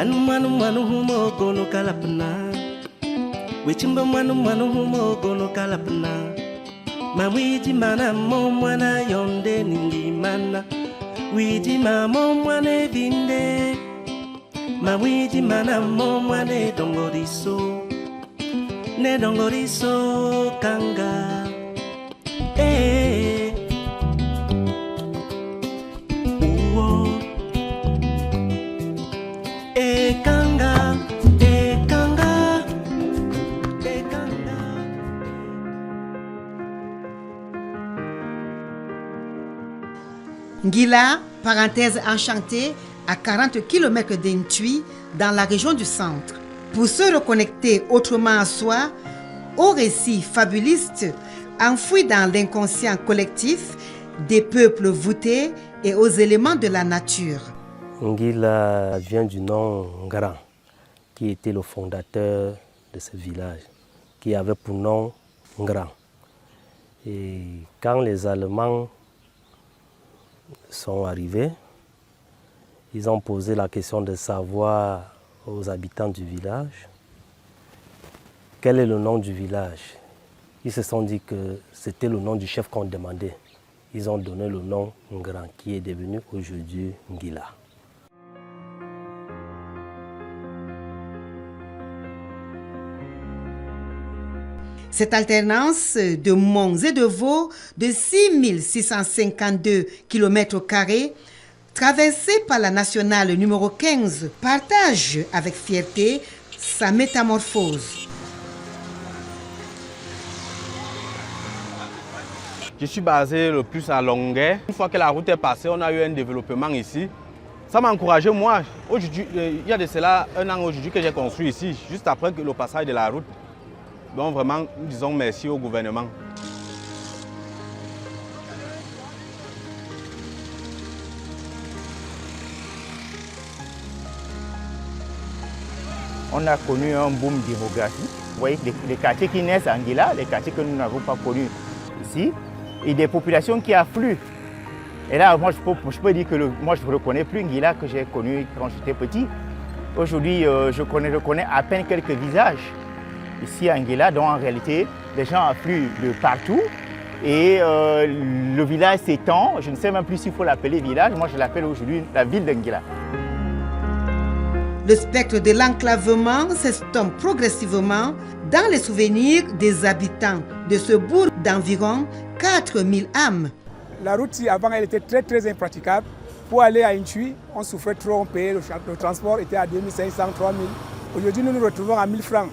Ganu manu humo gono kalapna. Wichimba manu humo gono kalapna. Mawiji mana mo mwana yonde ningi mana. Wiji mamo mwane vinde. Mawiji mana mo mwane dongoriso. Ne dongoriso kanga. Ngila, parenthèse enchantée, à 40 km d'Intui, dans la région du centre. Pour se reconnecter autrement à soi, aux récits fabulistes, enfouis dans l'inconscient collectif des peuples voûtés et aux éléments de la nature. Ngila vient du nom Ngran, qui était le fondateur de ce village, qui avait pour nom Ngran. Et quand les Allemands sont arrivés, ils ont posé la question de savoir aux habitants du village quel est le nom du village. Ils se sont dit que c'était le nom du chef qu'on demandait. Ils ont donné le nom Ngran, qui est devenu aujourd'hui Ngila. Cette alternance de monts et de vaux de 6652 km², traversée par la nationale numéro 15, partage avec fierté sa métamorphose. Je suis basé le plus à Longueuil. Une fois que la route est passée, on a eu un développement ici. Ça m'a encouragé, moi. Aujourd'hui, il y a de cela un an aujourd'hui que j'ai construit ici, juste après le passage de la route. Donc vraiment, nous disons merci au gouvernement. On a connu un boom démographique. Vous voyez, les quartiers qui naissent à Ngila, les quartiers que nous n'avons pas connus ici, et des populations qui affluent. Et là, moi, je peux dire que moi, je ne reconnais plus Ngila que j'ai connu quand j'étais petit. Aujourd'hui, je reconnais à peine quelques visages ici à Ngila, dont en réalité, les gens affluent de partout. Et le village s'étend. Je ne sais même plus s'il faut l'appeler village. Moi, je l'appelle aujourd'hui la ville d'Ngila. Le spectre de l'enclavement s'estompe progressivement dans les souvenirs des habitants de ce bourg d'environ 4000 âmes. La route, avant, elle était très impraticable. Pour aller à Intui, on souffrait trop, on payait, le transport était à 2500, 3000. Aujourd'hui, nous nous retrouvons à 1000 francs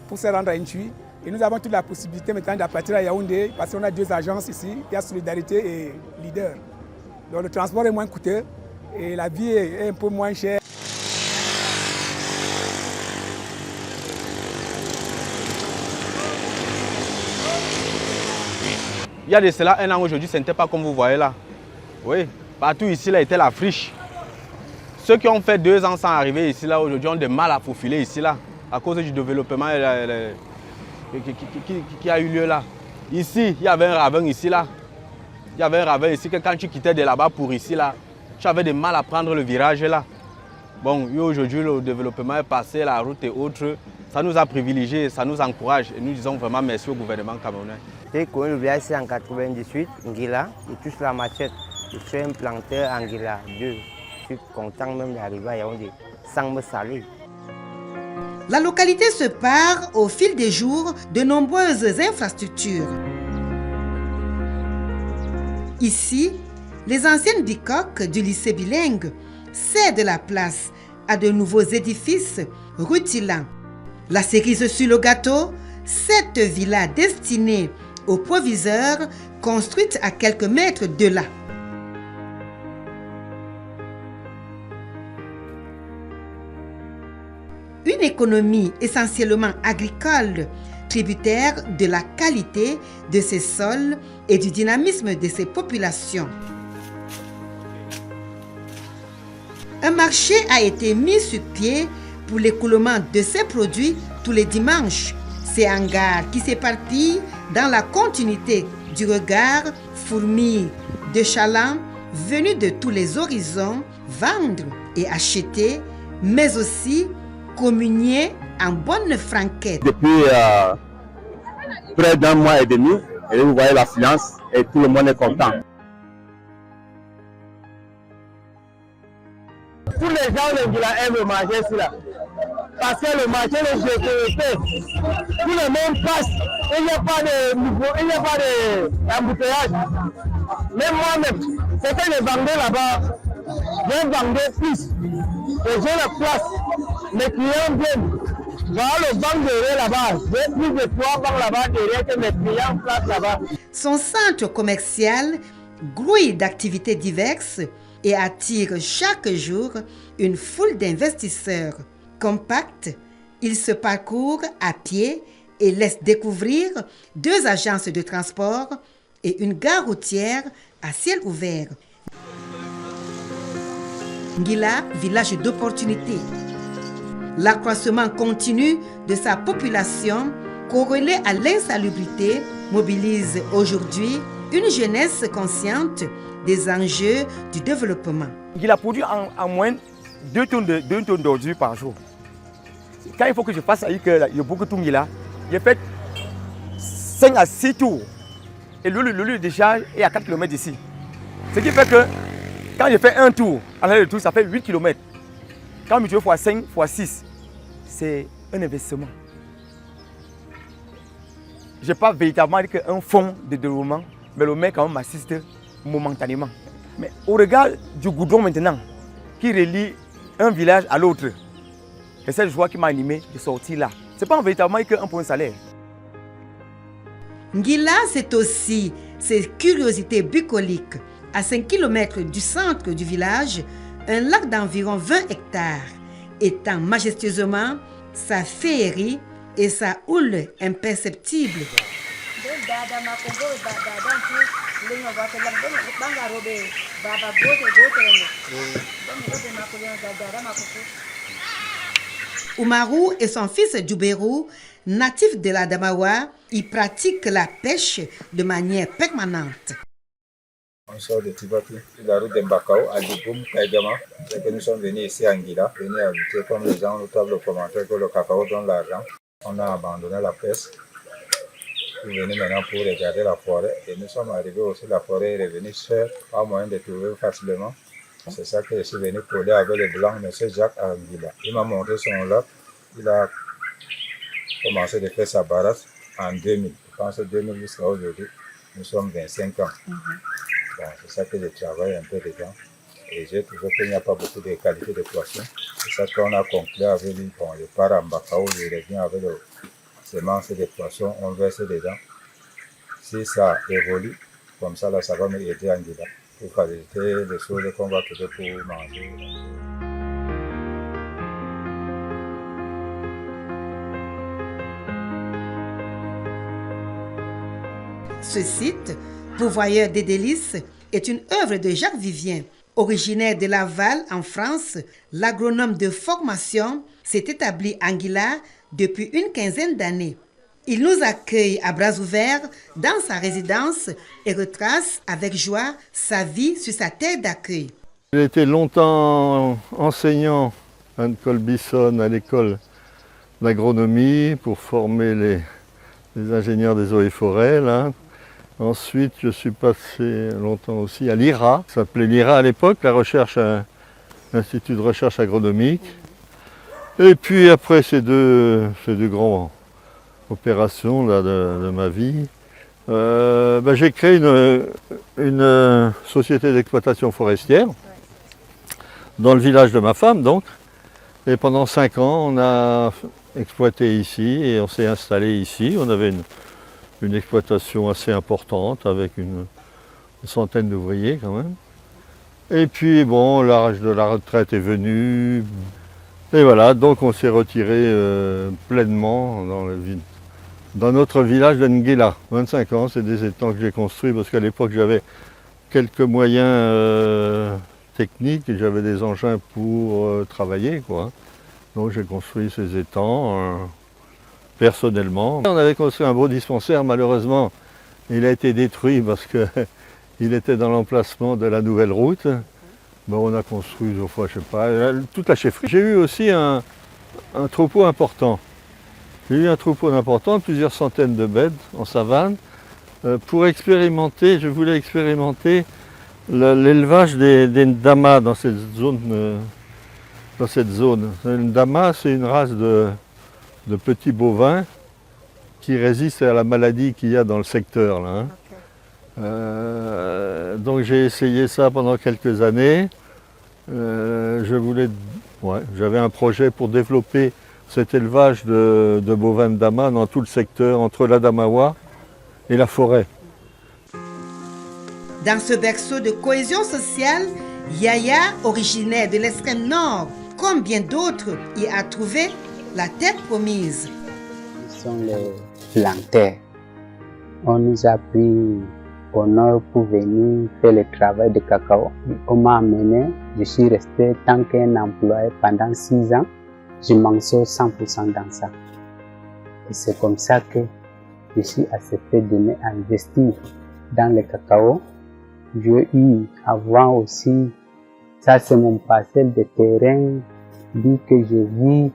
pour se rendre à Intui. Et nous avons toute la possibilité maintenant de partir à Yaoundé, parce qu'on a 2 agences ici, il y a Solidarité et Leader. Donc le transport est moins coûteux et la vie est un peu moins chère. Il y a de cela un an aujourd'hui, ce n'était pas comme vous voyez là. Oui, partout ici là était la friche. Ceux qui ont fait 2 ans sans arriver ici là, aujourd'hui ont du mal à faufiler ici là, à cause du développement qui a eu lieu là. Ici, il y avait un ravin ici là. Il y avait un ravin ici que quand tu quittais de là-bas pour ici là, tu avais du mal à prendre le virage là. Bon, aujourd'hui le développement est passé, la route et autres. Ça nous a privilégiés, ça nous encourage et nous disons vraiment merci au gouvernement camerounais. J'ai connu le village en 1998, Ngila, et touche la machette. Je suis un planteur en Ngila 2. Je suis content même d'arriver à Yaoundé sans me salir. La localité se pare au fil des jours de nombreuses infrastructures. Ici, les anciennes bicoques du lycée bilingue cèdent la place à de nouveaux édifices rutilants. La cerise sur le gâteau, cette villa destinée aux proviseurs, construite à quelques mètres de là. Une économie essentiellement agricole, tributaire de la qualité de ses sols et du dynamisme de ses populations. Un marché a été mis sur pied pour l'écoulement de ces produits tous les dimanches. Ces hangars qui s'éparpillent dans la continuité du regard fourmillent de chalands venus de tous les horizons vendre et acheter mais aussi communier en bonne franquette. Depuis près d'un mois et demi, et vous voyez l'affluence et tout le monde est content. Tous les gens de Ngila aiment manger ici là. Parce que le marché de sécurité, tout le monde passe, il n'y a pas de niveau, il n'y a pas d'embouteillage. Même moi-même, c'est que je vendais là-bas, je vendais plus. Et j'ai la place, mes clients viennent. Voilà le banc derrière là-bas, j'ai plus de 3 bancs là-bas derrière que mes clients placent là-bas. Son centre commercial grouille d'activités diverses et attire chaque jour une foule d'investisseurs. Compact, il se parcourt à pied et laisse découvrir 2 agences de transport et une gare routière à ciel ouvert. Ngila, village d'opportunités. L'accroissement continu de sa population, corrélé à l'insalubrité, mobilise aujourd'hui une jeunesse consciente des enjeux du développement. Il a produit en moyenne 2 tonnes d'ordures par jour. Quand il faut que je fasse avec le Bokotungi là, j'ai fait 5 à 6 tours. Et le lieu de décharge est à 4 km d'ici. Ce qui fait que quand je fais un tour, à l'aller de tour, ça fait 8 km. Quand je fais x5, x6, c'est un investissement. Je n'ai pas véritablement dit un fonds de développement, mais le mec quand même m'assiste momentanément. Mais au regard du goudron maintenant, qui relie un village à l'autre, c'est cette joie qui m'a animé de sortir là. Ce n'est pas véritablement qu'un point de salaire. Ngila, c'est aussi ses curiosités bucoliques. À 5 km du centre du village, un lac d'environ 20 hectares étend majestueusement sa féerie et sa houle imperceptible. Oumarou et son fils Djoubérou, natifs de la Damawa, y pratiquent la pêche de manière permanente. On sort de Tibati, sur la route de Mbakao, à Djiboum, Kaïgama, et que nous sommes venus ici à Ngila, venus habiter comme les gens, nous tablent le commentaire que le cacao donne l'argent. On a abandonné la pêche. Nous venons maintenant pour regarder la forêt et nous sommes arrivés aussi, la forêt est revenue chère, pas moyen de trouver facilement. C'est ça que je suis venu coller avec le blanc, M. Jacques à Ngila. Il m'a montré son lac, il a commencé de faire sa barasse en 2000. Je pense que 2000 jusqu'à aujourd'hui, nous sommes 25 ans. Bon, c'est ça que je travaille un peu dedans. Et j'ai trouvé qu'il n'y a pas beaucoup de qualité de poisson. C'est ça qu'on a conclu avec lui. Bon, je pars en Mbakao, je reviens avec le semences de poissons, on verse dedans. Si ça évolue, comme ça, là, ça va m'aider en Ngila pour faciliter les choses qu'on va trouver pour manger. Ce site, pourvoyeur des délices, est une œuvre de Jacques Vivien. Originaire de Laval, en France, l'agronome de formation s'est établi à Ngila depuis une quinzaine d'années. Il nous accueille à bras ouverts dans sa résidence et retrace avec joie sa vie sur sa terre d'accueil. J'ai été longtemps enseignant à Nicole Bisson à l'école d'agronomie pour former les ingénieurs des eaux et forêts. Là. Ensuite, je suis passé longtemps aussi à l'IRA. Ça s'appelait l'IRA à l'époque, l'Institut de recherche agronomique. Et puis après ces deux grandes opérations là, de ma vie, j'ai créé une société d'exploitation forestière dans le village de ma femme donc. Et pendant 5 ans, on a exploité ici et on s'est installé ici. On avait une exploitation assez importante avec une centaine d'ouvriers quand même. Et puis bon, l'âge de la retraite est venu. Et voilà, donc on s'est retiré pleinement dans notre village de Ngila. 25 ans, c'est des étangs que j'ai construits parce qu'à l'époque j'avais quelques moyens techniques et j'avais des engins pour travailler, quoi. Donc j'ai construit ces étangs personnellement. On avait construit un beau dispensaire, malheureusement il a été détruit parce qu'il était dans l'emplacement de la nouvelle route. on a construit, je sais pas, toute la chefferie. J'ai eu aussi un troupeau important. J'ai eu un troupeau important, plusieurs centaines de bêtes en savane, pour expérimenter, je voulais expérimenter l'élevage des ndamas dans cette zone. Le ndama, c'est une race de petits bovins qui résistent à la maladie qu'il y a dans le secteur, là, hein. Donc j'ai essayé ça pendant quelques années. J'avais un projet pour développer cet élevage de bovins ndama dans tout le secteur entre l'Adamawa et la forêt. Dans ce berceau de cohésion sociale, Yaya, originaire de l'extrême nord, comme bien d'autres, y a trouvé la terre promise. Ce sont les planteurs. On nous a pris au nord pour venir faire le travail de cacao. On m'a amené, je suis resté tant qu'un employé pendant 6 ans. Je m'en sors 100% dans ça. Et c'est comme ça que je suis accepté de m'investir dans le cacao. J'ai eu avant aussi, ça c'est mon parcelle de terrain, vu que je vis,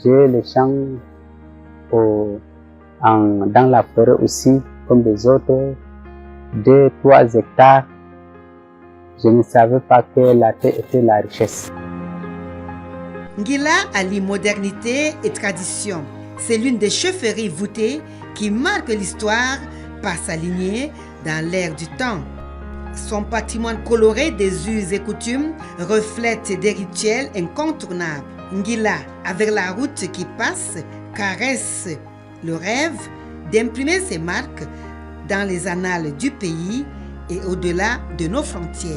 j'ai les champs dans la forêt aussi, comme les autres, 2-3 hectares. Je ne savais pas que la terre était la richesse. Ngila allie modernité et tradition. C'est l'une des chefferies voûtées qui marque l'histoire par sa lignée dans l'air du temps. Son patrimoine coloré des us et coutumes reflète des rituels incontournables. Ngila, avec la route qui passe, caresse le rêve d'imprimer ses marques dans les annales du pays et au-delà de nos frontières.